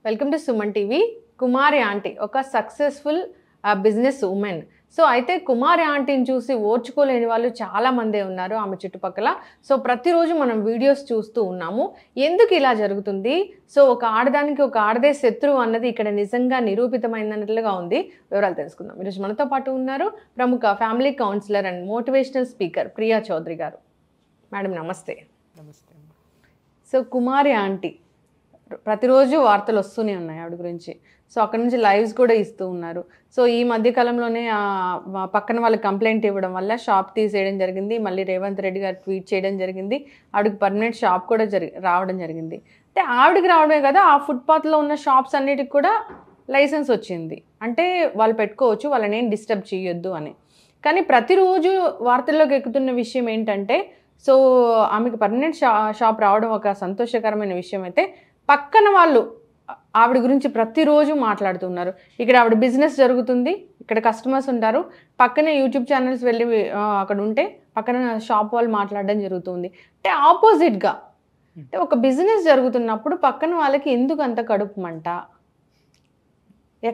Welcome to Suman TV. Kumari aunty ఒక successful business women. So అయితే కుమారి ఆంటీని చూసి ఓర్చుకోలేని వాళ్ళు చాలామందే ఉన్నారు ఆమె చుట్టుపక్కల. సో ప్రతిరోజు మనం వీడియోస్ చూస్తూ ఉన్నాము. ఎందుకు ఇలా జరుగుతుంది? సో ఒక ఆడదానికి ఒక ఆడదే శత్రువు అన్నది ఇక్కడ నిజంగా నిరూపితమైనట్లుగా ఉంది. వివరాలు తెలుసుకుందాం. ఈరోజు మనతో పాటు ఉన్నారు ప్రముఖ family counsellor and motivational speaker Priya Chaudhary garu. Madam నమస్తే. నమస్తే. సో కుమారి ఆంటీ ప్రతిరోజు వార్తలు వస్తూనే ఉన్నాయి ఆవిడ గురించి. సో అక్కడ నుంచి లైవ్స్ కూడా ఇస్తూ ఉన్నారు. సో ఈ మధ్యకాలంలోనే పక్కన వాళ్ళు కంప్లైంట్ ఇవ్వడం వల్ల షాప్ తీసేయడం జరిగింది. మళ్ళీ రేవంత్ రెడ్డి గారు ట్వీట్ చేయడం జరిగింది. ఆవిడకి పర్మనెంట్ షాప్ కూడా రావడం జరిగింది. అంటే ఆవిడకి రావడమే కదా, ఆ ఫుట్పాత్లో ఉన్న షాప్స్ అన్నిటికి కూడా లైసెన్స్ వచ్చింది. అంటే వాళ్ళు పెట్టుకోవచ్చు, వాళ్ళని ఏం డిస్టర్బ్ చేయొద్దు అని. కానీ ప్రతిరోజు వార్తల్లోకి ఎక్కుతున్న విషయం ఏంటంటే, సో ఆమెకు పర్మనెంట్ షాప్ రావడం ఒక సంతోషకరమైన విషయం అయితే, పక్కన వాళ్ళు ఆవిడ గురించి ప్రతిరోజు మాట్లాడుతున్నారు. ఇక్కడ ఆవిడ బిజినెస్ జరుగుతుంది, ఇక్కడ కస్టమర్స్ ఉంటారు, పక్కనే యూట్యూబ్ ఛానల్స్ వెళ్ళి అక్కడ ఉంటే పక్కన షాప్ వాళ్ళు మాట్లాడడం జరుగుతుంది. అంటే ఆపోజిట్గా, అంటే ఒక బిజినెస్ జరుగుతున్నప్పుడు పక్కన వాళ్ళకి ఎందుకు అంత కడుపు మంట?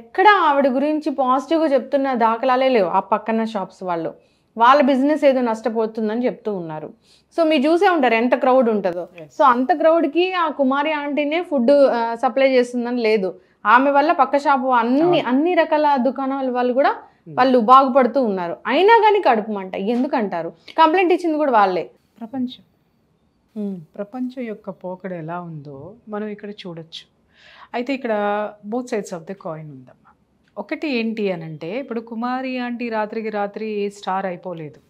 ఎక్కడ ఆవిడ గురించి పాజిటివ్గా చెప్తున్న దాఖలాలే లేవు. ఆ పక్కన షాప్స్ వాళ్ళు వాళ్ళ బిజినెస్ ఏదో నష్టపోతుందని చెప్తూ ఉన్నారు. సో మీరు చూసే ఉంటారు ఎంత క్రౌడ్ ఉంటుందో. సో అంత క్రౌడ్కి ఆ కుమారి ఆంటీనే ఫుడ్ సప్లై చేస్తుందని లేదు. ఆమె వల్ల పక్క షాపు అన్ని రకాల దుకాణాల వాళ్ళు కూడా వాళ్ళు బాగుపడుతూ ఉన్నారు. అయినా కానీ కడుపు మంట ఎందుకంటారు? కంప్లైంట్ ఇచ్చింది కూడా వాళ్ళే. ప్రపంచం యొక్క పోకడ ఎలా ఉందో మనం ఇక్కడ చూడొచ్చు. అయితే ఇక్కడ both sides of the coin ఉందమ్మా. ఒకటి ఏంటి అని అంటే, ఇప్పుడు కుమారి ఆంటీ రాత్రికి రాత్రి స్టార్ అయిపోలేదు.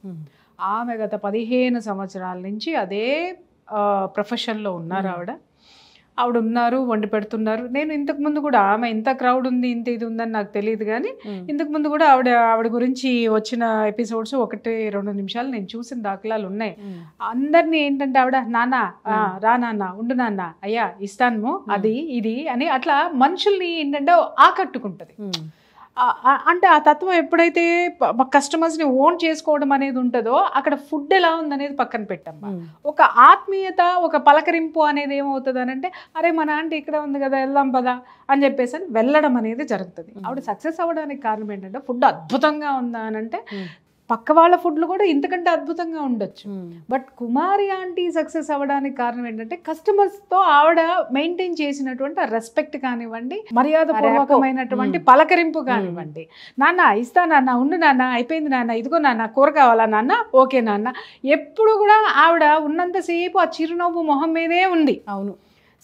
ఆమె గత 15 సంవత్సరాల నుంచి అదే ప్రొఫెషన్లో ఉన్నారు. ఆవిడ ఉన్నారు, వండి పెడుతున్నారు. నేను ఇంతకుముందు కూడా ఆమె ఇంత క్రౌడ్ ఉంది, ఇంత ఇది ఉందని నాకు తెలియదు, కానీ ఇంతకుముందు కూడా ఆవిడ గురించి వచ్చిన ఎపిసోడ్స్ 1-2 నిమిషాలు నేను చూసిన దాఖలాలు ఉన్నాయి. అందరినీ ఏంటంటే ఆవిడ నాన్న రా నాన్న, ఉండు నాన్న, అయ్యా ఇస్తాను, అది ఇది అని అట్లా మనుషుల్ని ఏంటంటే ఆకట్టుకుంటుంది. అంటే ఆ తత్వం ఎప్పుడైతే కస్టమర్స్ని ఓన్ చేసుకోవడం అనేది ఉంటుందో, అక్కడ ఫుడ్ ఎలా ఉందనేది పక్కన పెట్టమ్మా. ఒక ఆత్మీయత, ఒక పలకరింపు అనేది ఏమవుతుంది అని అంటే, అరే మన ఆంటీ ఇక్కడ ఉంది కదా, వెళ్దాం పదా అని చెప్పేసి అని వెళ్ళడం అనేది జరుగుతుంది. ఆవిడ సక్సెస్ అవ్వడానికి కారణం ఏంటంటే, ఫుడ్ అద్భుతంగా ఉందా అని అంటే పక్క వాళ్ళ ఫుడ్లు కూడా ఇంతకంటే అద్భుతంగా ఉండొచ్చు. బట్ కుమారి ఆంటీ సక్సెస్ అవ్వడానికి కారణం ఏంటంటే, కస్టమర్స్తో ఆవిడ మెయింటైన్ చేసినటువంటి రెస్పెక్ట్ కానివ్వండి, మర్యాదపూర్వకమైనటువంటి పలకరింపు కానివ్వండి. నాన్న ఇస్తా నాన్న, ఉండు నాన్న, అయిపోయింది నాన్న, ఇదిగో నాన్న, కూర కావాలా నాన్న, ఓకే నాన్న. ఎప్పుడు కూడా ఆవిడ ఉన్నంతసేపు ఆ చిరునవ్వు మొహం మీదే ఉంది. అవును.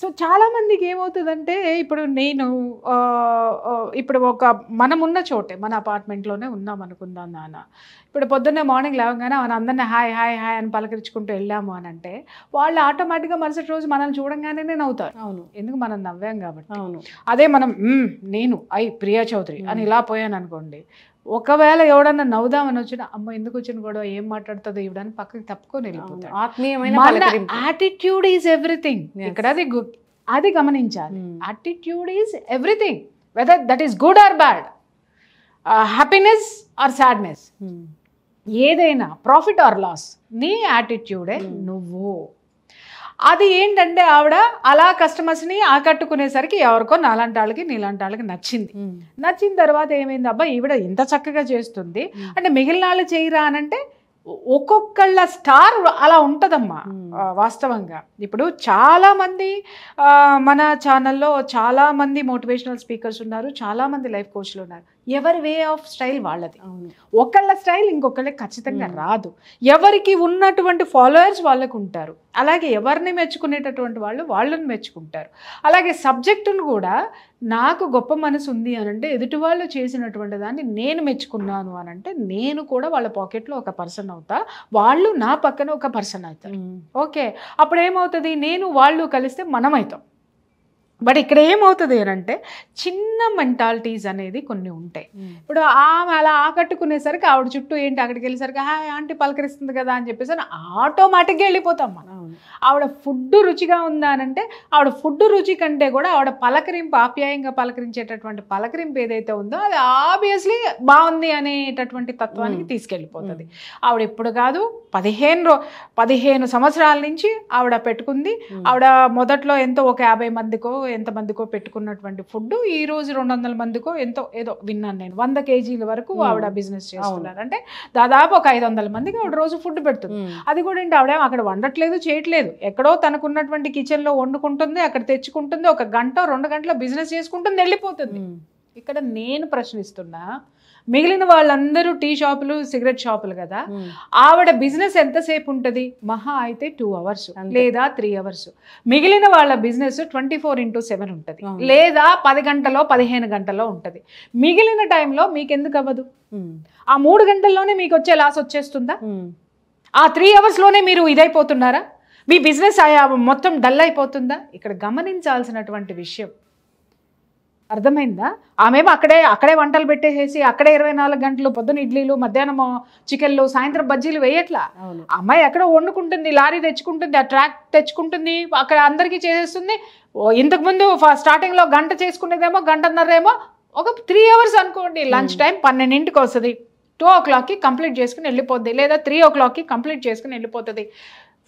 సో చాలామందికి ఏమవుతుందంటే, ఇప్పుడు నేను ఇప్పుడు మనమున్న చోటే, మన అపార్ట్మెంట్లోనే ఉన్నాం అనుకుందాం నాన్న. ఇప్పుడు పొద్దున్నే మార్నింగ్ లేవగానే మన అందరినీ హాయ్ హాయ్ హాయ్ అని పలకరించుకుంటూ వెళ్ళాము అని అంటే, వాళ్ళు ఆటోమేటిక్గా మరుసటి రోజు మనల్ని చూడంగానే నవ్వుతారు. అవును, ఎందుకు మనం నవ్వాం కాబట్టి. అవును. అదే మనం నేను ప్రియా చౌదరి అని ఇలా పోయాను అనుకోండి, ఒకవేళ ఎవడన్నా నవ్వుదామని వచ్చినా, అమ్మ ఎందుకు వచ్చిన గొడవ, ఏం మాట్లాడుతుందో ఇవ్వడానికి పక్కకి తప్పుకొని వెళ్ళిపోతాడు. Attitude is everything. ఇక్కడ అది గమనించాలి. Attitude is everything, weather that is good or bad, happiness are sadness, ఏదైనా ప్రాఫిట్ ఆర్ లాస్, నీ యాటిట్యూడే నువ్వు. అది ఏంటంటే ఆవిడ అలా కస్టమర్స్ని ఆకట్టుకునేసరికి ఎవరికో నాలాంటి వాళ్ళకి నీలాంటి వాళ్ళకి నచ్చింది. నచ్చిన తర్వాత ఏమైంది, అబ్బా ఈవిడ ఇంత చక్కగా చేస్తుంది అంటే మిగిలిన వాళ్ళు చేయరా అనంటే, ఒక్కొక్కళ్ళ స్టార్ అలా ఉంటుందమ్మా. వాస్తవంగా ఇప్పుడు చాలామంది మన ఛానల్లో చాలామంది మోటివేషనల్ స్పీకర్స్ ఉన్నారు, చాలామంది లైఫ్ కోచ్లు ఉన్నారు. ఎవరి వే ఆఫ్ స్టైల్ వాళ్ళది. ఒకళ్ళ స్టైల్ ఇంకొకళ్ళకి ఖచ్చితంగా రాదు. ఎవరికి ఉన్నటువంటి ఫాలోయర్స్ వాళ్ళకు ఉంటారు. అలాగే ఎవరిని మెచ్చుకునేటటువంటి వాళ్ళని మెచ్చుకుంటారు. అలాగే సబ్జెక్టును కూడా, నాకు గొప్ప మనసు ఉంది అని అంటే, ఎదుటి వాళ్ళు చేసినటువంటి దాన్ని నేను మెచ్చుకున్నాను అని అంటే, నేను కూడా వాళ్ళ పాకెట్లో ఒక పర్సన్ అవుతా, వాళ్ళు నా పక్కన ఒక పర్సన్ అవుతారు. ఓకే, అప్పుడు ఏమవుతుంది, నేను వాళ్ళు కలిస్తే మనం అవుతాం. బట్ ఇక్కడ ఏమవుతుంది అని అంటే, చిన్న మెంటాలిటీస్ అనేది కొన్ని ఉంటాయి. ఇప్పుడు ఆమె అలా ఆకట్టుకునేసరికి ఆవిడ చుట్టూ ఏంటి, అక్కడికి వెళ్ళేసరికి హాయ్ ఆంటీ పలకరిస్తుంది కదా అని చెప్పేసి ఆటోమేటిక్గా వెళ్ళిపోతాం మనం. ఆవిడ ఫుడ్ రుచిగా ఉందా అంటే ఆవిడ ఫుడ్ రుచి కంటే కూడా ఆవిడ పలకరింపు, ఆప్యాయంగా పలకరించేటటువంటి పలకరింపు ఏదైతే ఉందో అది ఆబ్వియస్లీ బాగుంది అనేటటువంటి తత్వానికి తీసుకెళ్ళిపోతుంది. ఆవిడ ఇప్పుడు కాదు 15 సంవత్సరాల నుంచి ఆవిడ పెట్టుకుంది. ఆవిడ మొదట్లో ఎంతో ఒక 50 మందికో ఎంతమందికో పెట్టుకున్నటువంటి ఫుడ్ ఈ రోజు 200 మందికో ఎంతో ఏదో విన్నాను నేను, 100 కేజీల వరకు ఆవిడ బిజినెస్ చేస్తున్నారు. అంటే దాదాపు ఒక 500 మందికి ఆవిడ రోజు ఫుడ్ పెడుతుంది. అది కూడా ఏంటి, ఆవిడ అక్కడ వండట్లేదు, చేయట్లేదు, ఎక్కడో తనకున్నటువంటి కిచెన్లో వండుకుంటుంది, అక్కడ తెచ్చుకుంటుంది, 1 గంట 2 గంటల బిజినెస్ చేసుకుంటుంది, వెళ్ళిపోతుంది. ఇక్కడ నేను ప్రశ్నిస్తున్నా, మిగిలిన వాళ్ళందరూ టీ షాపులు, సిగరెట్ షాపులు కదా, ఆవిడ బిజినెస్ ఎంతసేపు ఉంటుంది? మహా అయితే 2 hours లేదా 3 hours. మిగిలిన వాళ్ళ బిజినెస్ 24/7 ఉంటుంది, లేదా 10 గంటలో 15 గంటలో ఉంటుంది. మిగిలిన టైంలో మీకు ఎందుకు అవ్వదు? ఆ 3 గంటల్లోనే మీకు వచ్చే లాస్ వచ్చేస్తుందా? ఆ 3 hours మీరు ఇదైపోతున్నారా? మీ బిజినెస్ మొత్తం డల్ అయిపోతుందా? ఇక్కడ గమనించాల్సినటువంటి విషయం అర్థమైందా? ఆమెమో అక్కడే వంటలు పెట్టేసేసి అక్కడే 24 గంటలు, పొద్దున ఇడ్లీలు, మధ్యాహ్నం చికెన్లు, సాయంత్రం బజ్జీలు వేయట్లా. అమ్మాయి ఎక్కడ వండుకుంటుంది, లారీ తెచ్చుకుంటుంది, ఆ ట్రాక్ తెచ్చుకుంటుంది, అక్కడ అందరికీ చేసేస్తుంది. ఇంతకుముందు స్టార్టింగ్లో గంట చేసుకునేదేమో, గంటన్నరేమో, ఒక 3 hours అనుకోండి. లంచ్ టైం 12కి వస్తుంది, 2 o'clockకి కంప్లీట్ చేసుకుని వెళ్ళిపోద్ది, లేదా 3 o'clockకి కంప్లీట్ చేసుకుని వెళ్ళిపోతుంది.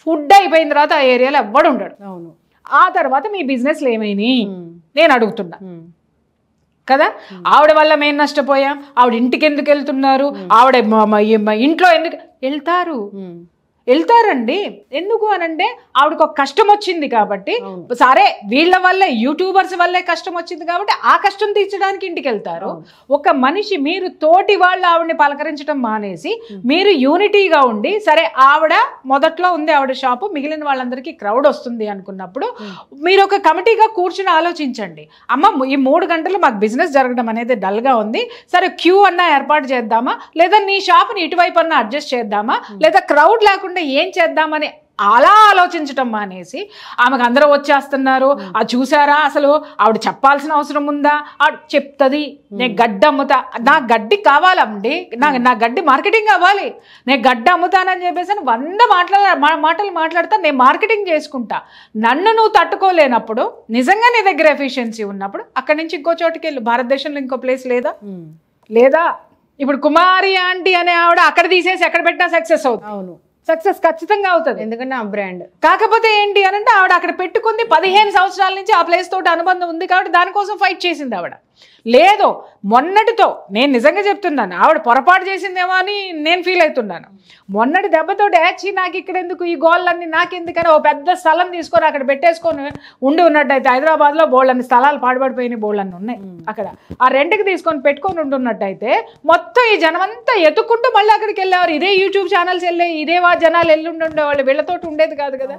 ఫుడ్ అయిపోయిన తర్వాత ఆ ఏరియాలో ఎవ్వడు ఉండడు. ఆ తర్వాత మీ బిజినెస్లు ఏమైనాయి నేను అడుగుతున్నా కదా. ఆవిడ వల్ల మేము నష్టపోయాం, ఆవిడ ఇంటికి ఎందుకు వెళ్తున్నారు, ఆవిడ ఇంట్లో ఎందుకు వెళ్తారండి? ఎందుకు అనంటే ఆవిడకు ఒక కష్టం వచ్చింది కాబట్టి, సరే వీళ్ళ వల్లే, యూట్యూబర్స్ వల్లే కష్టం వచ్చింది కాబట్టి ఆ కష్టం తీర్చడానికి ఇంటికి వెళ్తారు. ఒక మనిషి, మీరు తోటి వాళ్ళు ఆవిడని పలకరించడం మానేసి మీరు యూనిటీగా ఉండి, సరే ఆవిడ మొదట్లో ఉంది ఆవిడ షాపు, మిగిలిన వాళ్ళందరికీ క్రౌడ్ వస్తుంది అనుకున్నప్పుడు మీరు ఒక కమిటీగా కూర్చుని ఆలోచించండి. అమ్మ, ఈ 3 గంటలు మాకు బిజినెస్ జరగడం అనేది డల్గా ఉంది, సరే క్యూ అన్నా ఏర్పాటు చేద్దామా, లేదా నీ షాప్ని ఇటువైపు అన్నా అడ్జస్ట్ చేద్దామా, లేదా క్రౌడ్ లేకుండా ఏం చేద్దామని అలా ఆలోచించటం మానేసి ఆమెకు అందరూ వచ్చేస్తున్నారు, అది చూసారా, అసలు ఆవిడ చెప్పాల్సిన అవసరం ఉందా? ఆవిడ చెప్తుంది, నేను గడ్డి అమ్ముతా, నా గడ్డి కావాలండి, నా గడ్డి మార్కెటింగ్ అవ్వాలి, నేను గడ్డి అమ్ముతానని చెప్పేసి 100 మాటలు మాట్లాడతా, నేను మార్కెటింగ్ చేసుకుంటా. నన్ను నువ్వు తట్టుకోలేనప్పుడు, నిజంగా నీ దగ్గర ఎఫిషియన్సీ ఉన్నప్పుడు అక్కడి నుంచి ఇంకో చోటుకి వెళ్ళు. భారతదేశంలో ఇంకో ప్లేస్ లేదా? ఇప్పుడు కుమారి ఆంటీ అనే ఆవిడ అక్కడ తీసేసి ఎక్కడ పెట్టినా సక్సెస్ అవుతుంది. అవును, సక్సెస్ ఖచ్చితంగా అవుతుంది, ఎందుకంటే ఆ బ్రాండ్. కాకపోతే ఏంటి అని అంటే ఆవిడ అక్కడ పెట్టుకుంది 15 సంవత్సరాల నుంచి ఆ ప్లేస్ తోటి అనుబంధం ఉంది కాబట్టి దానికోసం ఫైట్ చేసింది ఆవిడ. లేదు, మొన్నటితో నేను నిజంగా చెప్తున్నాను, ఆవిడ పొరపాటు చేసిందేమో అని నేను ఫీల్ అవుతున్నాను. మొన్నటి దెబ్బతోటి యాక్చి నాకు ఇక్కడ ఎందుకు, ఈ గోళ్ళన్నీ నాకెందుకని ఓ పెద్ద స్థలం తీసుకొని అక్కడ పెట్టేసుకొని ఉండి ఉన్నట్టయితే, హైదరాబాద్లో బోళ్ళన్ని స్థలాలు పాడుపడిపోయినాయి, బోళ్ళన్ని ఉన్నాయి అక్కడ, ఆ రెంట్కి తీసుకొని పెట్టుకొని ఉంటున్నట్టయితే మొత్తం ఈ జనమంతా ఎత్తుకుంటూ మళ్ళీ అక్కడికి వెళ్ళేవారు. ఇదే యూట్యూబ్ ఛానల్స్ వెళ్ళే, ఇదే జనాలు ఉండేవాళ్ళు, వీళ్ళతోటి ఉండేది కాదు కదా.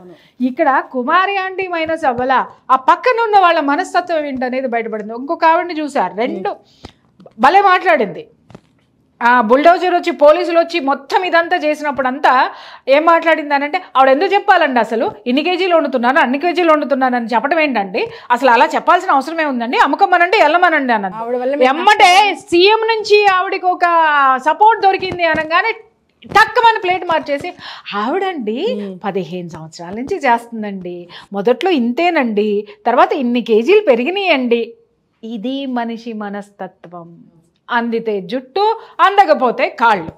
ఇక్కడ కుమారి ఆంటీ మైనస్ అవ్వలా, ఆ పక్కన ఉన్న వాళ్ళ మనస్తత్వం ఏంటనేది బయటపడింది. ఇంకొక ఆవిడని చూసారు, 2 భలే మాట్లాడింది. బుల్డోజర్ వచ్చి, పోలీసులు వచ్చి మొత్తం ఇదంతా చేసినప్పుడు అంతా ఏం మాట్లాడింది అని అంటే, ఆవిడ ఎందుకు చెప్పాలండి, అసలు ఇన్ని కేజీలు వండుతున్నాను, అన్ని కేజీలు వండుతున్నాను అని చెప్పడం ఏంటండి, అసలు అలా చెప్పాల్సిన అవసరమే ఉందండి, అమ్ముకోమనండి, వెళ్ళమనండి అన్నది. ఎమ్మటే సీఎం నుంచి ఆవిడకి ఒక సపోర్ట్ దొరికింది అనగానే టక్కుమని ప్లేట్ మార్చేసి, ఆవిడండి 15 సంవత్సరాల నుంచి చేస్తుందండి, మొదట్లో ఇంతేనండి, తర్వాత ఇన్ని కేజీలు పెరిగినాయండి. ఇది మనిషి మనస్తత్వం. అందితే జుట్టు, అందకపోతే కాళ్ళు.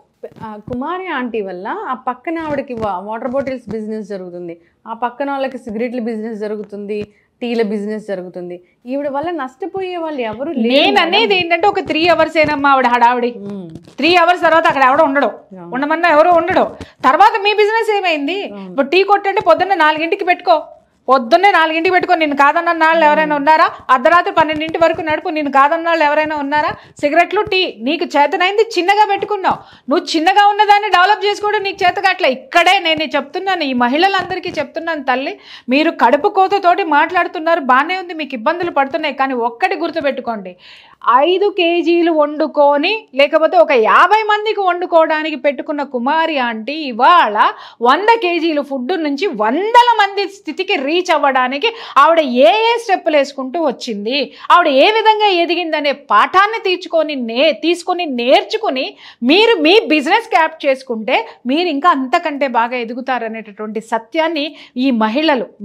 కుమారి ఆంటీ వల్ల ఆ పక్కన ఆవిడకి వాటర్ బాటిల్స్ బిజినెస్ జరుగుతుంది, ఆ పక్కన వాళ్ళకి సిగరెట్ల బిజినెస్ జరుగుతుంది, టీల బిజినెస్ జరుగుతుంది. ఈవిడ వల్ల నష్టపోయే వాళ్ళు ఎవరు లేరు. నేను అనేది ఏంటంటే ఒక 3 hours ఏనమ్మా ఆవిడ హడావిడి. 3 hours తర్వాత అక్కడ ఎవడో ఉండమన్నా ఎవరో ఉండడు. తర్వాత మీ బిజినెస్ ఏమైంది? ఇప్పుడు టీ కొట్టంటే పొద్దున్న 4ంటికి పెట్టుకో, పొద్దున్నే 4ంటికి పెట్టుకో, నిన్ను కాదన్న వాళ్ళు ఎవరైనా ఉన్నారా? అర్ధరాత్రి 12 వరకు నడుపు, నిన్ను కాదన్న వాళ్ళు ఎవరైనా ఉన్నారా? సిగరెట్లు, టీ నీకు చేతనైంది చిన్నగా పెట్టుకున్నావు, నువ్వు చిన్నగా ఉన్నదాన్ని డెవలప్ చేసుకోవడం నీకు చేతగాట్లే. ఇక్కడే నేను చెప్తున్నాను, ఈ మహిళలందరికీ చెప్తున్నాను, తల్లి మీరు కడుపు కోతతోటి మాట్లాడుతున్నారు, బాగానే ఉంది, మీకు ఇబ్బందులు పడుతున్నాయి, కానీ ఒక్కటి గుర్తుపెట్టుకోండి, 5 కేజీలు వండుకొని లేకపోతే ఒక 50 మందికి వండుకోవడానికి పెట్టుకున్న కుమారి ఆంటీ ఇవాళ 100 కేజీలు ఫుడ్ నుంచి 100ల మంది స్థితికి రీచ్ రీచ్ అవ్వడానికి ఆవిడ ఏ స్టెప్పులు వేసుకుంటూ వచ్చింది, ఆవిడ ఏ విధంగా ఎదిగిందనే పాఠాన్ని తీసుకొని నేర్చుకుని మీరు మీ బిజినెస్ క్యాప్ చేసుకుంటే మీరు ఇంకా అంతకంటే బాగా ఎదుగుతారనేటటువంటి సత్యాన్ని ఈ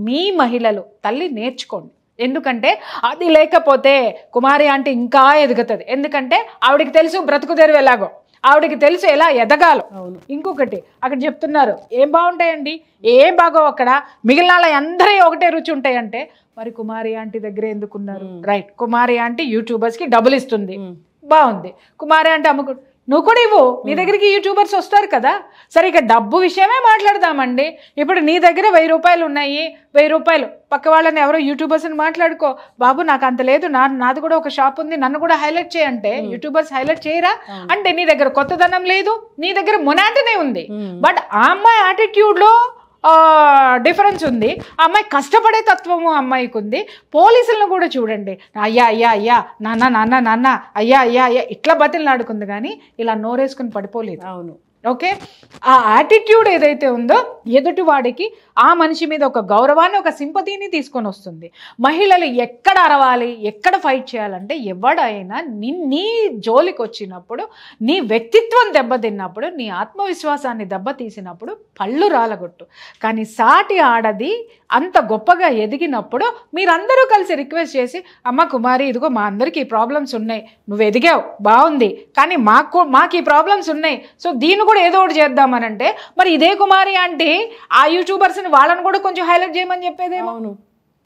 మీ మహిళలు తల్లి నేర్చుకోండి. ఎందుకంటే అది లేకపోతే కుమారి అంటే ఇంకా ఎదుగుతుంది. ఎందుకంటే ఆవిడకి తెలుసు బ్రతుకు తెరువు ఎలాగో, ఆవిడకి తెలుసు ఎలా ఎదగాలో. ఇంకొకటి అక్కడ చెప్తున్నారు ఏం బాగుంటాయండి, ఏం బాగో అక్కడ, మిగిలిన అందరూ ఒకటే రుచి ఉంటాయంటే మరి కుమారి ఆంటీ దగ్గర ఎందుకున్నారు? రైట్, కుమారి ఆంటీ యూట్యూబర్స్కి డబ్బులు ఇస్తుంది, బాగుంది. కుమారి ఆంటీ నువ్వు కూడా ఇవ్వు, నీ దగ్గరికి యూట్యూబర్స్ వస్తారు కదా. సరే ఇక డబ్బు విషయమే మాట్లాడదామండి. ఇప్పుడు నీ దగ్గర 1000 రూపాయలు ఉన్నాయి, 1000 రూపాయలు పక్క వాళ్ళని ఎవరో యూట్యూబర్స్ని మాట్లాడుకో, బాబు నాకు అంత లేదు, నాది కూడా ఒక షాప్ ఉంది, నన్ను కూడా హైలైట్ చేయంటే యూట్యూబర్స్ హైలైట్ చేయరా? అంటే నీ దగ్గర కొత్తదనం లేదు, నీ దగ్గర మొనాటనే ఉంది. బట్ ఆ అమ్మాయి యాటిట్యూడ్లో డిఫరెన్స్ ఉంది, ఆ అమ్మాయి కష్టపడే తత్వము అమ్మాయికి ఉంది. పోలీసులను కూడా చూడండి, అయ్యా అయ్యా అయ్యా, నాన్న నాన్న నాన్న, అయ్యా అయ్యా అయ్యా ఇట్లా బతిలాడుకుంది కానీ ఇలా నోరేసుకుని పడిపోలేదు. అవును, ఓకే. ఆ యాటిట్యూడ్ ఏదైతే ఉందో ఎదుటి వాడికి ఆ మనిషి మీద ఒక గౌరవాన్ని, ఒక సింపతిని తీసుకొని వస్తుంది. మహిళలు ఎక్కడ అరవాలి, ఎక్కడ ఫైట్ చేయాలంటే ఎవడైనా నీ జోలికి వచ్చినప్పుడు, నీ వ్యక్తిత్వం దెబ్బతిన్నప్పుడు, నీ ఆత్మవిశ్వాసాన్ని దెబ్బతీసినప్పుడు పళ్ళు రాలగొట్టు. కానీ సాటి ఆడది అంత గొప్పగా ఎదిగినప్పుడు మీరందరూ కలిసి రిక్వెస్ట్ చేసి, అమ్మ కుమారి ఇదిగో మా అందరికీ ఈ ప్రాబ్లమ్స్ ఉన్నాయి, నువ్వు ఎదిగావు బాగుంది, కానీ మాకు ఈ ప్రాబ్లమ్స్ ఉన్నాయి, సో దీన్ని కూడా ఏదో ఒకటి చేద్దామనంటే మరి ఇదే కుమారి అంటే ఆ యూట్యూబర్స్ని వాళ్ళని కూడా కొంచెం హైలైట్ చేయమని చెప్పేదేమో.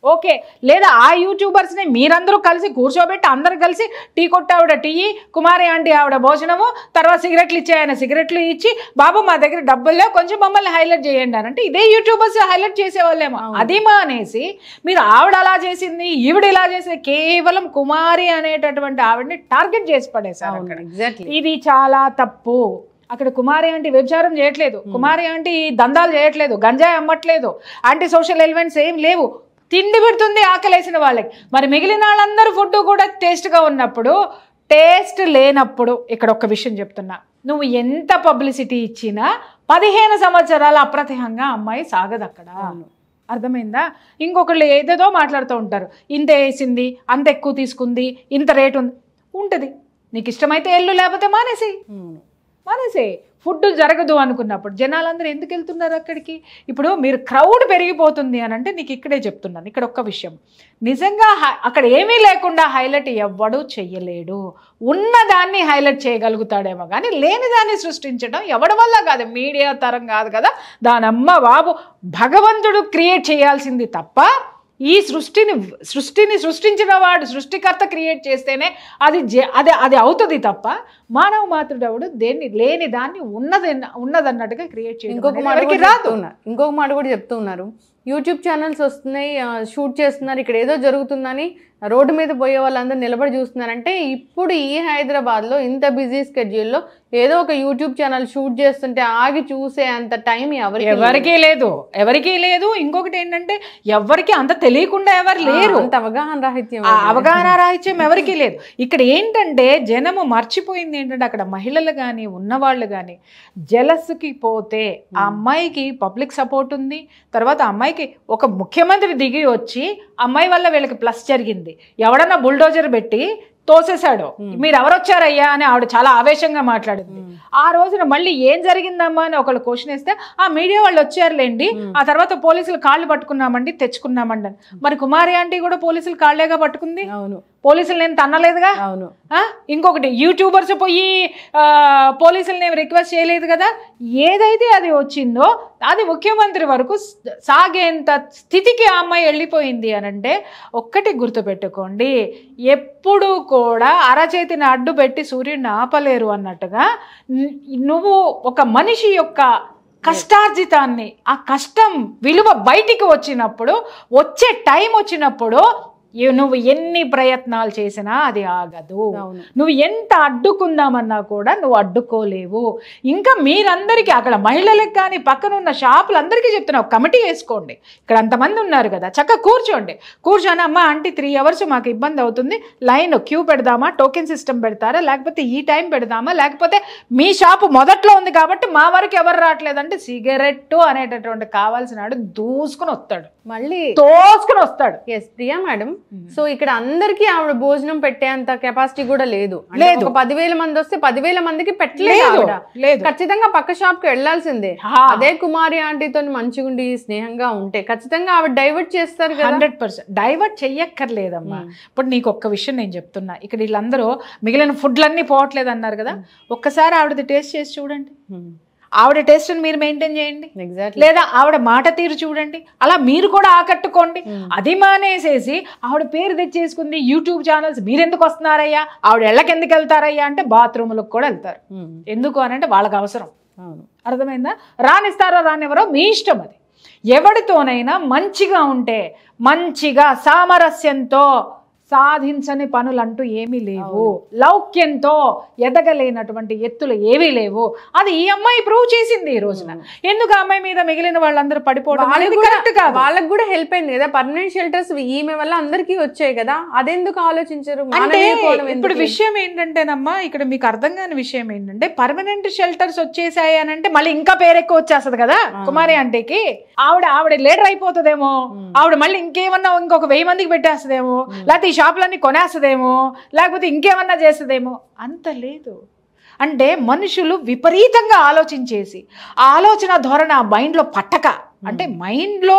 ఓకే, లేదా ఆ యూట్యూబర్స్ని మీరందరూ కలిసి కూర్చోబెట్టి అందరు కలిసి టీ కొట్టి ఆవిడ టీ, కుమారి ఆంటీ ఆవిడ భోజనము, తర్వాత సిగరెట్లు ఇచ్చాయన సిగరెట్లు ఇచ్చి, బాబు మా దగ్గర డబ్బుల్లో కొంచెం మమ్మల్ని హైలైట్ చేయండి అని అంటే ఇదే యూట్యూబర్స్ హైలైట్ చేసేవాళ్ళేమో. అది మానేసి మీరు ఆవిడ అలా చేసింది, ఈవిడ ఇలా చేసింది, కేవలం కుమారి అనేటటువంటి ఆవిడని టార్గెట్ చేసి పడేశారు. ఇది చాలా తప్పు. అక్కడ కుమారి ఆంటీ వ్యభిచారం చేయట్లేదు, కుమారి ఆంటీ దందాలు చేయట్లేదు, గంజాయి అమ్మట్లేదు, యాంటీ సోషల్ ఎలిమెంట్స్ ఏం లేవు, తిండి పెడుతుంది ఆకలేసిన వాళ్ళకి. మరి మిగిలిన వాళ్ళందరూ ఫుడ్ కూడా టేస్ట్గా ఉన్నప్పుడు, టేస్ట్ లేనప్పుడు ఇక్కడ ఒక విషయం చెప్తున్నా, నువ్వు ఎంత పబ్లిసిటీ ఇచ్చినా 15 సంవత్సరాల అప్రతిహంగా అమ్మాయి సాగదు అక్కడ. అర్థమైందా? ఇంకొకళ్ళు ఏదేదో మాట్లాడుతూ ఉంటారు, ఇంత వేసింది, అంత ఎక్కువ తీసుకుంది, ఇంత రేటు ఉంటుంది. నీకు ఇష్టమైతే ఎల్లు, లేకపోతే మానేసి. ఫుడ్ జరగదు అనుకున్నప్పుడు జనాలందరూ ఎందుకు వెళ్తున్నారు అక్కడికి? ఇప్పుడు మీరు క్రౌడ్ పెరిగిపోతుంది అని అంటే నీకు ఇక్కడే చెప్తున్నాను, ఇక్కడ ఒక్క విషయం, నిజంగా అక్కడ ఏమీ లేకుండా హైలైట్ ఎవ్వడూ చెయ్యలేడు. ఉన్నదాన్ని హైలైట్ చేయగలుగుతాడేమో కానీ లేని దాన్ని సృష్టించడం ఎవడి వల్ల కాదు, మీడియా తరం కాదు కదా. దానమ్మ బాబు భగవంతుడు క్రియేట్ చేయాల్సింది తప్ప ఈ సృష్టిని సృష్టించిన వాడు సృష్టికర్త క్రియేట్ చేస్తేనే అది అవుతుంది తప్ప మానవ మాతృడవుడు దేన్ని లేని దాన్ని ఉన్నదన్నట్టుగా క్రియేట్ చేయడం. ఇంకొక మాట కూడా చెప్తూ ఉన్నారు, యూట్యూబ్ ఛానల్స్ వస్తున్నాయి, షూట్ చేస్తున్నారు, ఇక్కడ ఏదో జరుగుతుందని రోడ్డు మీద పోయే వాళ్ళందరూ నిలబడి చూస్తున్నారంటే ఇప్పుడు ఈ హైదరాబాద్లో ఇంత బిజీ స్కెడ్యూల్లో ఏదో ఒక యూట్యూబ్ ఛానల్ షూట్ చేస్తుంటే ఆగి చూసే అంత టైం ఎవరికీ లేదు. ఇంకొకటి ఏంటంటే ఎవరికి అంత తెలియకుండా ఎవరు లేరు, అంత అవగాహన రాహిత్యం ఎవరికీ లేదు. ఇక్కడ ఏంటంటే జనము మర్చిపోయింది ఏంటంటే అక్కడ మహిళలు కానీ ఉన్నవాళ్ళు కానీ జలస్కి పోతే ఆ అమ్మాయికి పబ్లిక్ సపోర్ట్ ఉంది, తర్వాత అమ్మాయికి ఒక ముఖ్యమంత్రి దిగి వచ్చి అమ్మాయి వల్ల వీళ్ళకి ప్లస్ జరిగింది, ఎవడన్నా బుల్డోజర్ పెట్టి తోసేశాడు, మీరు ఎవరొచ్చారయ్యా అని ఆవిడ చాలా ఆవేశంగా మాట్లాడింది. ఆ రోజున మళ్ళీ ఏం జరిగిందమ్మా అని ఒకళ్ళు క్వశ్చన్ వేస్తే ఆ మీడియా వాళ్ళు వచ్చారులేండి, ఆ తర్వాత పోలీసులు కాళ్ళు పట్టుకున్నామండి తెచ్చుకున్నామండి అని. మరి కుమారి ఆంటీ కూడా పోలీసులు కాళ్ళేగా పట్టుకుంది, పోలీసులు నేను తన్నలేదుగా. ఇంకొకటి యూట్యూబర్స్ పోయి పోలీసులు నేను రిక్వెస్ట్ చేయలేదు కదా. ఏదైతే అది వచ్చిందో అది ముఖ్యమంత్రి వరకు సాగేంత స్థితికి ఆ అమ్మాయి వెళ్ళిపోయింది అని అంటే ఒక్కటి గుర్తుపెట్టుకోండి, ఎప్పుడు కూడా అరచేతిని అడ్డు పెట్టి సూర్యుడిని ఆపలేరు అన్నట్టుగా నువ్వు ఒక మనిషి యొక్క కష్టార్జితాన్ని, ఆ కష్టం విలువ బయటికి వచ్చినప్పుడు, వచ్చే టైం వచ్చినప్పుడు నువ్వు ఎన్ని ప్రయత్నాలు చేసినా అది ఆగదు. నువ్వు ఎంత అడ్డుకుందామన్నా కూడా నువ్వు అడ్డుకోలేవు. ఇంకా మీరందరికీ అక్కడ మహిళలకు కానీ పక్కన ఉన్న షాపులందరికీ చెప్తున్నావు, కమిటీ వేసుకోండి. ఇక్కడ అంతమంది ఉన్నారు కదా, చక్కగా కూర్చొని అమ్మ ఆంటీ 3 hours మాకు ఇబ్బంది అవుతుంది, లైన్ క్యూ పెడదామా, టోకెన్ సిస్టమ్ పెడతారా, లేకపోతే ఈ టైం పెడదామా, లేకపోతే మీ షాపు మొదట్లో ఉంది కాబట్టి మా వరకు ఎవరు రావట్లేదంటే సిగరెట్ అనేటటువంటి కావాల్సినాడు దూసుకుని వస్తాడు, మళ్ళీ తోసుకుని వస్తాడు. ఎస్ ప్రియా మేడం, సో ఇక్కడ అందరికి ఆవిడ భోజనం పెట్టేంత కెపాసిటీ కూడా లేదు. 10,000 మంది వస్తే 10,000 మందికి పెట్టలేదు. ఖచ్చితంగా పక్క షాప్ కి వెళ్లాల్సిందే. అదే కుమారి ఆంటీతో మంచిగుండి స్నేహంగా ఉంటే ఖచ్చితంగా ఆవిడ డైవర్ట్ చేస్తారు కదా. 100% డైవర్ట్ చెయ్యక్కర్లేదమ్మా. ఇప్పుడు నీకు ఒక్క విషయం నేను చెప్తున్నా, ఇక్కడ వీళ్ళందరూ మిగిలిన ఫుడ్లన్నీ పోవట్లేదు అన్నారు కదా, ఒక్కసారి ఆవిడది టేస్ట్ చేసి చూడండి. ఆవిడ టేస్ట్ మీరు మెయింటైన్ చేయండి, లేదా ఆవిడ మాట తీరు చూడండి, అలా మీరు కూడా ఆకట్టుకోండి. అది మానేసేసి ఆవిడ పేరు తెచ్చేసుకుంది యూట్యూబ్ ఛానల్స్, మీరెందుకు వస్తున్నారయ్యా, ఆవిడ ఎళ్ళకి ఎందుకు వెళ్తారయ్యా అంటే బాత్రూములకు కూడా వెళ్తారు. ఎందుకు అని అంటే వాళ్ళకి అవసరం. అర్థమైందా? రానిస్తారో రానివ్వరో మీ ఇష్టం. అది ఎవరితోనైనా మంచిగా ఉంటే, మంచిగా సామరస్యంతో సాధించని పనులంటూ ఏమీ లేవు, లౌక్యంతో ఎదగలేనటువంటి ఎత్తులు ఏవీ లేవు. అది ఈ అమ్మాయి ప్రూవ్ చేసింది ఈ రోజున. ఎందుకు ఆ అమ్మాయి మీద మిగిలిన వాళ్ళందరూ పడిపోవడం కరెక్ట్ కాదు. వాళ్ళకి కూడా హెల్ప్ అయింది కదా, పర్మనెంట్ షెల్టర్స్ ఈమె వల్ల అందరికీ వచ్చాయి కదా, అదెందుకు ఆలోచించరు? అంటే ఇప్పుడు విషయం ఏంటంటేనమ్మా, ఇక్కడ మీకు అర్థం కాని విషయం ఏంటంటే, పర్మనెంట్ షెల్టర్స్ వచ్చేసాయి అని అంటే మళ్ళీ ఇంకా పేరెక్కువ వచ్చేస్తుంది కదా కుమారి ఆంటీకి. ఆవిడ లీడర్ అయిపోతుందేమో, ఆవిడ మళ్ళీ ఇంకేమన్నా ఇంకొక 1000 మందికి పెట్టేస్తుందేమో, లేకపోతే ఈ షాపులన్నీ కొనేస్తుందేమో, లేకపోతే ఇంకేమన్నా చేస్తుందేమో. అంత లేదు. అంటే మనుషులు విపరీతంగా ఆలోచించేసి ఆ ఆలోచన ధోరణి ఆ మైండ్లో పట్టక, అంటే మైండ్లో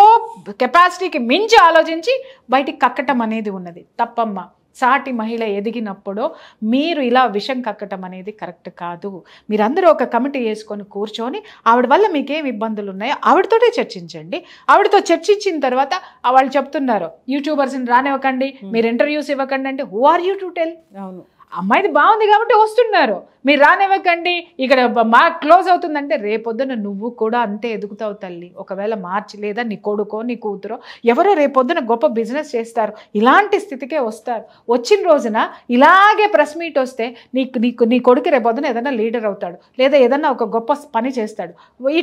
కెపాసిటీకి మించి ఆలోచించి బయటికి కక్కటం అనేది ఉన్నది తప్పమ్మా. సాటి మహిళ ఎదిగినప్పుడు మీరు ఇలా విషం కక్కటం అనేది కరెక్ట్ కాదు. మీరందరూ ఒక కమిటీ వేసుకొని కూర్చొని ఆవిడ వల్ల మీకేం ఇబ్బందులు ఉన్నాయో ఆవిడతోటే చర్చించండి. ఆవిడతో చర్చించిన తర్వాత వాళ్ళు చెప్తున్నారు యూట్యూబర్స్ని రానివ్వకండి, మీరు ఇంటర్వ్యూస్ ఇవ్వకండి అంటే who are you to tell? అవును, అమ్మాయిది బాగుంది కాబట్టి వస్తున్నారు, మీరు రానివ్వకండి, ఇక్కడ మా క్లోజ్ అవుతుందంటే రేపొద్దున నువ్వు కూడా అంతే ఎదుగుతావు తల్లి. ఒకవేళ మార్చి లేదా నీ కొడుకో నీ కూతురో ఎవరో రేపొద్దున గొప్ప బిజినెస్ చేస్తారు, ఇలాంటి స్థితికే వస్తారు. వచ్చిన రోజున ఇలాగే ప్రెస్ మీట్ వస్తే నీ కొడుకు రేపొద్దున ఏదైనా లీడర్ అవుతాడు, లేదా ఏదన్నా ఒక గొప్ప పని చేస్తాడు.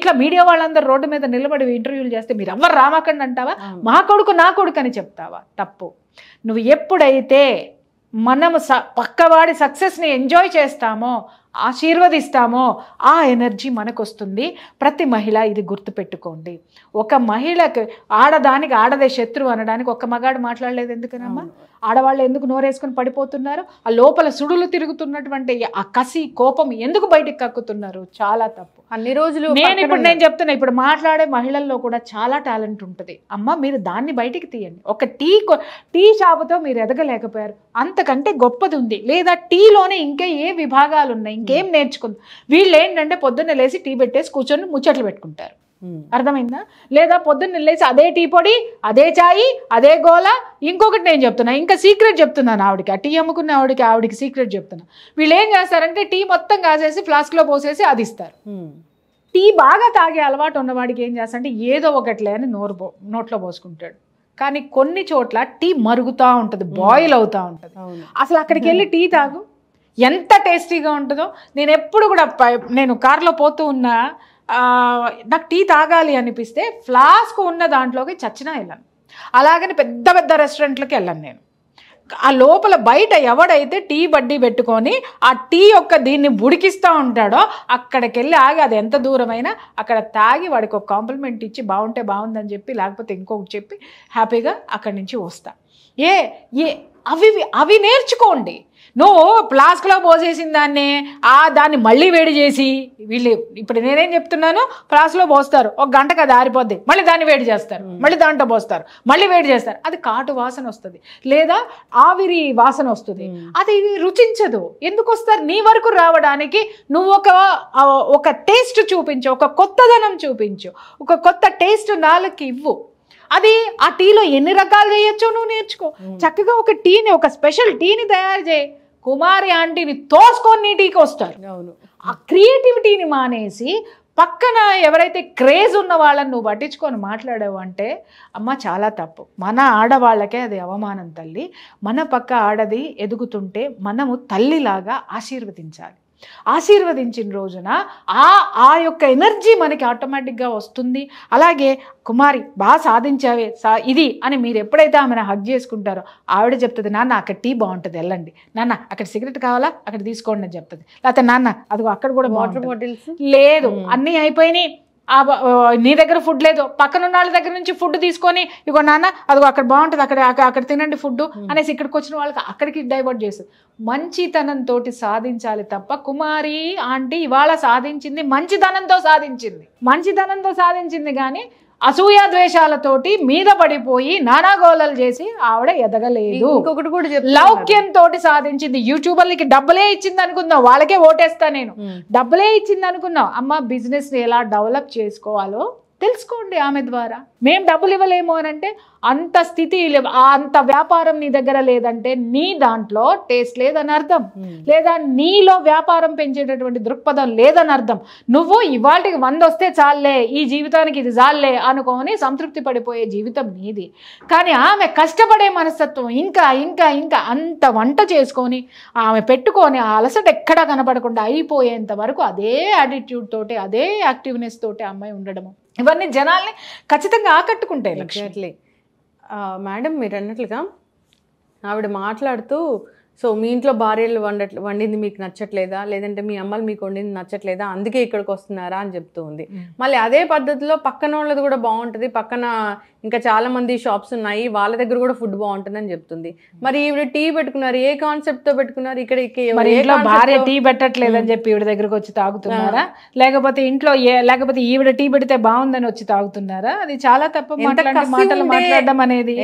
ఇట్లా మీడియా వాళ్ళందరూ రోడ్డు మీద నిలబడి ఇంటర్వ్యూలు చేస్తే మీరు ఎవరు రామకండి అంటావా? మా కొడుకు నా కొడుకు అని చెప్తావా? తప్పు. నువ్వు ఎప్పుడైతే మనము పక్కవాడి సక్సెస్ని ఎంజాయ్ చేస్తామో, ఆశీర్వదిస్తామో ఆ ఎనర్జీ మనకు వస్తుంది. ప్రతి మహిళ ఇది గుర్తుపెట్టుకోండి. ఒక మహిళకి ఆడదానికి ఆడదే శత్రువు అనడానికి ఒక్క మగాడు మాట్లాడలేదు ఎందుకనమ్మా? ఆడవాళ్ళు ఎందుకు నోరేసుకొని పడిపోతున్నారు? ఆ లోపల సుడులు తిరుగుతున్నటువంటి ఆ కసి కోపం ఎందుకు బయటికి కక్కుతున్నారు? చాలా తప్పు. అన్ని రోజులు నేను చెప్తున్నా, ఇప్పుడు మాట్లాడే మహిళల్లో కూడా చాలా టాలెంట్ ఉంటుంది అమ్మ, మీరు దాన్ని బయటికి తీయండి. ఒక టీ షాపుతో మీరు ఎదగలేకపోయారు, అంతకంటే గొప్పది ఉంది. లేదా టీలోనే ఇంకా ఏ విభాగాలు ఉన్నాయి, ఇంకేం నేర్చుకుంది. వీళ్ళు ఏంటంటే పొద్దున్న లేసి టీ పెట్టేసి కూర్చొని ముచ్చట్లు పెట్టుకుంటారు. అర్థమైందా? లేదా పొద్దున్న లేసి అదే టీ పొడి, అదే చాయి, అదే గోల. ఇంకొకటి నేను చెప్తున్నా, ఇంకా సీక్రెట్ చెప్తున్నాను ఆవిడకి, ఆ టీ అమ్ముకున్న ఆవిడకి సీక్రెట్ చెప్తున్నా. వీళ్ళు ఏం చేస్తారంటే టీ మొత్తం కాసేసి ఫ్లాస్క్లో పోసేసి అది ఇస్తారు. టీ బాగా తాగే అలవాటు ఉన్నవాడికి ఏం చేస్తారంటే ఏదో ఒకట్లే అని నోట్లో పోసుకుంటాడు. కానీ కొన్ని చోట్ల టీ మరుగుతూ ఉంటుంది, బాయిల్ అవుతూ ఉంటుంది. అసలు అక్కడికి వెళ్ళి టీ తాగు, ఎంత టేస్టీగా ఉంటుందో. నేను ఎప్పుడు కూడా నేను కార్లో పోతూ ఉన్నా, నాకు టీ తాగాలి అనిపిస్తే ఫ్లాస్క్ ఉన్న దాంట్లోకి చచ్చినా వెళ్ళాను. అలాగని పెద్ద పెద్ద రెస్టారెంట్లకి వెళ్ళాను నేను. ఆ లోపల బయట ఎవడైతే టీ బడ్డీ పెట్టుకొని ఆ టీ యొక్క దీన్ని ఉడికిస్తూ ఉంటాడో అక్కడికి వెళ్ళి ఆగి, అది ఎంత దూరమైనా అక్కడ తాగి వాడికి ఒక కాంప్లిమెంట్ ఇచ్చి బాగుంటే బాగుందని చెప్పి, లేకపోతే ఇంకొకటి చెప్పి హ్యాపీగా అక్కడి నుంచి వస్తా. అవి నేర్చుకోండి. నువ్వు ఫ్లాస్క్లో పోసేసిన దాన్ని మళ్ళీ వేడి చేసి, వీళ్ళు ఇప్పుడు నేనేం చెప్తున్నాను, ఫ్లాస్క్లో పోస్తారు, ఒక గంటకు అది ఆరిపోద్ది, మళ్ళీ దాన్ని వేడి చేస్తారు, మళ్ళీ దాంట్లో పోస్తారు, మళ్ళీ వేడి చేస్తారు, అది కాటు వాసన వస్తుంది, లేదా ఆవిరి వాసన వస్తుంది, అది రుచించదు. ఎందుకు వస్తారు? నీ వరకు రావడానికి నువ్వు ఒక టేస్ట్ చూపించు, ఒక కొత్తదనం చూపించు, ఒక కొత్త టేస్ట్ నాలుగుకి ఇవ్వు. అది ఆ టీలో ఎన్ని రకాలు చేయొచ్చో నువ్వు నేర్చుకో. చక్కగా ఒక టీని, ఒక స్పెషల్ టీని తయారు చేయి. కుమారి ఆంటీని తోసుకొని నీ టీకి వస్తారు. ఆ క్రియేటివిటీని మానేసి పక్కన ఎవరైతే క్రేజ్ ఉన్న వాళ్ళని నువ్వు పట్టించుకొని మాట్లాడావు అంటే అమ్మ చాలా తప్పు. మన ఆడవాళ్ళకే అది అవమానం తల్లి. మన పక్క ఆడది ఎదుగుతుంటే మనము తల్లిలాగా ఆశీర్వదించాలి. ఆశీర్వదించిన రోజున ఆ యొక్క ఎనర్జీ మనకి ఆటోమేటిక్గా వస్తుంది. అలాగే కుమారి బాగా సాధించావే ఇది అని మీరు ఎప్పుడైతే ఆమెను హగ్ చేసుకుంటారో ఆవిడ చెప్తుంది, నాన్న అక్కడ టీ బాగుంటుంది వెళ్ళండి, నాన్న అక్కడ సిగరెట్ కావాలా అక్కడ తీసుకోండి అని చెప్తుంది. లేకపోతే నాన్న అదిగో అక్కడ కూడా వాటర్ బాటిల్స్ లేదు అన్నీ అయిపోయినాయి, నీ దగ్గర ఫుడ్ లేదు, పక్కన ఉన్న వాళ్ళ దగ్గర నుంచి ఫుడ్ తీసుకొని ఇగో నాన్న అదిగో అక్కడ బాగుంటుంది అక్కడ తినండి ఫుడ్ అనేసి ఇక్కడికి వచ్చిన వాళ్ళకి అక్కడికి డైవర్ట్ చేస్తుంది. మంచితనంతో సాధించాలి తప్ప కుమారి ఆంటీ ఇవాళ సాధించింది మంచితనంతో సాధించింది కానీ అసూయ ద్వేషాలతోటి మీద పడిపోయి నానాగోళాలు చేసి ఆవిడ ఎదగలేదు. ఇంకొకటి కూడా లౌక్యంతో సాధించింది. యూట్యూబర్లకి డబ్బులే ఇచ్చింది అనుకుందాం, వాళ్ళకే ఓటేస్తా నేను, డబ్బులే ఇచ్చింది అనుకున్నాం. అమ్మ బిజినెస్ ఎలా డెవలప్ చేసుకోవాలో తెలుసుకోండి ఆమె ద్వారా. మేము డబ్బులు ఇవ్వలేము అని అంటే అంత స్థితి అంత వ్యాపారం నీ దగ్గర లేదంటే నీ దాంట్లో టేస్ట్ లేదని అర్థం, లేదా నీలో వ్యాపారం పెంచేటటువంటి దృక్పథం లేదని అర్థం. నువ్వు ఇవాళకి 100 వస్తే చాలే, ఈ జీవితానికి ఇది చాలే అనుకోని సంతృప్తి పడిపోయే జీవితం నీది. కానీ ఆమె కష్టపడే మనస్తత్వం ఇంకా ఇంకా ఇంకా అంత వంట చేసుకొని ఆమె పెట్టుకొని ఆ అలసట ఎక్కడా కనపడకుండా అయిపోయేంత వరకు అదే యాటిట్యూడ్ తోటి అదే యాక్టివ్నెస్ తోటి అమ్మాయి ఉండడము ఇవన్నీ జనాల్ని ఖచ్చితంగా ఆకట్టుకుంటాయి. ఎగ్జాక్ట్లీ మేడం మీరు అన్నట్లుగా ఆవిడ మాట్లాడుతూ సో మీ ఇంట్లో భార్యలు వండింది మీకు నచ్చట్లేదా, లేదంటే మీ అమ్మలు మీకు వండింది నచ్చట్లేదా, అందుకే ఇక్కడికి వస్తున్నారా అని చెప్తూ ఉంది. మళ్ళీ అదే పద్ధతిలో పక్కన వాళ్ళది కూడా బాగుంటుంది, పక్కన ఇంకా చాలా మంది షాప్స్ ఉన్నాయి వాళ్ళ దగ్గర కూడా ఫుడ్ బాగుంటుంది అని చెప్తుంది. మరి ఈవిడ టీ పెట్టుకున్నారు, ఏ కాన్సెప్ట్ తో పెట్టుకున్నారు? ఇక్కడ భార్య టీ పెట్టట్లేదని చెప్పి ఈవిడ దగ్గరకు వచ్చి తాగుతున్నారా, లేకపోతే ఇంట్లో లేకపోతే ఈవిడ టీ పెడితే బాగుందని వచ్చి తాగుతున్నారా? అది చాలా తప్పు మాటలు మాట్లాడడం అనేది.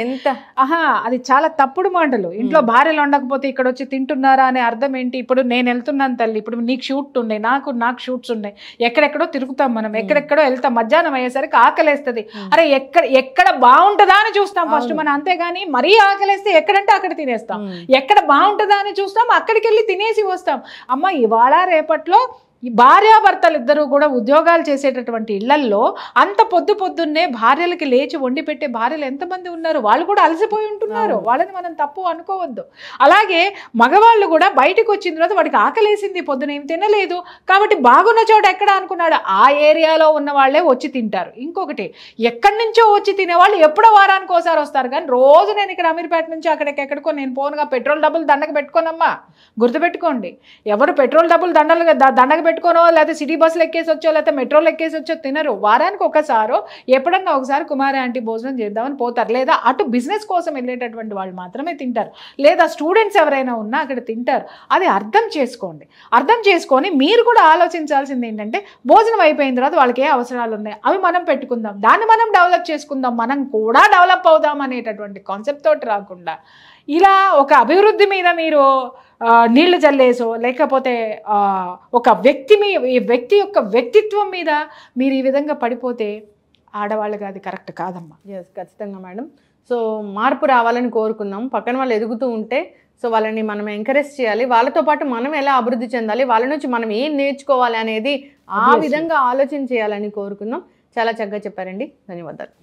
అది చాలా తప్పుడు మాటలు. ఇంట్లో భార్యలు ఉండకపోతే ఇక్కడ వచ్చి తింటున్నారా అనే అర్థం ఏంటి? ఇప్పుడు నేను వెళ్తున్నాను తల్లి, ఇప్పుడు నీకు షూట్ ఉన్నాయి, నాకు షూట్స్ ఉన్నాయి, ఎక్కడెక్కడో తిరుగుతాం మనం, ఎక్కడెక్కడో వెళ్తాం, మధ్యాహ్నం అయ్యేసరికి ఆకలేస్తుంది, అరే ఎక్కడ బాగుంటుందా అని చూస్తాం ఫస్ట్ మనం, అంతేగాని మరీ ఆకలేస్తే ఎక్కడంటే అక్కడ తినేస్తాం, ఎక్కడ బాగుంటుందా అని చూస్తాం అక్కడికి వెళ్ళి తినేసి వస్తాం. అమ్మ ఇవాళ రేపట్లో ఈ భార్యాభర్తలు ఇద్దరు కూడా ఉద్యోగాలు చేసేటటువంటి ఇళ్లల్లో అంత పొద్దున్నే భార్యలకి లేచి వండి పెట్టే భార్యలు ఎంతమంది ఉన్నారు? వాళ్ళు కూడా అలసిపోయి ఉంటున్నారు, వాళ్ళని మనం తప్పు అనుకోవద్దు. అలాగే మగవాళ్ళు కూడా బయటకు వచ్చిన తర్వాత వాడికి ఆకలేసింది, పొద్దున ఏం తినలేదు కాబట్టి బాగున్న చోట ఎక్కడ అనుకున్నాడు ఆ ఏరియాలో ఉన్న వాళ్ళే వచ్చి తింటారు. ఇంకొకటి ఎక్కడి నుంచో వచ్చి తినేవాళ్ళు ఎప్పుడో వారానికి ఒకసారి వస్తారు, కానీ రోజు నేను ఇక్కడ అమీర్పేట నుంచి అక్కడికెక్కడికో నేను పోనుగా పెట్రోల్ డబ్బులు దండకు పెట్టుకోనమ్మా, గుర్తుపెట్టుకోండి. ఎవరు పెట్రోల్ డబ్బులు దండకు పెట్టుకోనో లేకపోతే సిటీ బస్సులు ఎక్కేసి వచ్చో లేకపోతే మెట్రోలు ఎక్కేసి వచ్చో తినరు. వారానికి ఒకసారో ఎప్పుడన్నా ఒకసారి కుమారి ఆంటీ భోజనం చేద్దామని పోతారు, లేదా అటు బిజినెస్ కోసం వెళ్ళేటటువంటి వాళ్ళు మాత్రమే తింటారు, లేదా స్టూడెంట్స్ ఎవరైనా ఉన్నా అక్కడ తింటారు. అది అర్థం చేసుకోండి. అర్థం చేసుకొని మీరు కూడా ఆలోచించాల్సింది ఏంటంటే భోజనం అయిపోయిన తర్వాత వాళ్ళకి ఏ అవసరాలు ఉన్నాయి అవి మనం పెట్టుకుందాం, దాన్ని మనం డెవలప్ చేసుకుందాం, మనం కూడా డెవలప్ అవుదాం అనేటటువంటి కాన్సెప్ట్ తోటి రాకుండా ఇలా ఒక అభివృద్ధి మీద మీరు నీళ్లు చల్లేసో లేకపోతే ఒక వ్యక్తి యొక్క వ్యక్తిత్వం మీద మీరు ఈ విధంగా పడిపోతే ఆడవాళ్ళకి అది కరెక్ట్ కాదమ్మా. ఎస్ ఖచ్చితంగా మేడం. సో మార్పు రావాలని కోరుకున్నాం. పక్కన వాళ్ళు ఎదుగుతూ ఉంటే సో వాళ్ళని మనం ఎంకరేజ్ చేయాలి, వాళ్ళతో పాటు మనం ఎలా అభివృద్ధి చెందాలి, వాళ్ళ నుంచి మనం ఏం నేర్చుకోవాలి అనేది ఆ విధంగా ఆలోచన చేయాలని కోరుకున్నాం. చాలా చక్కగా చెప్పారండి, ధన్యవాదాలు.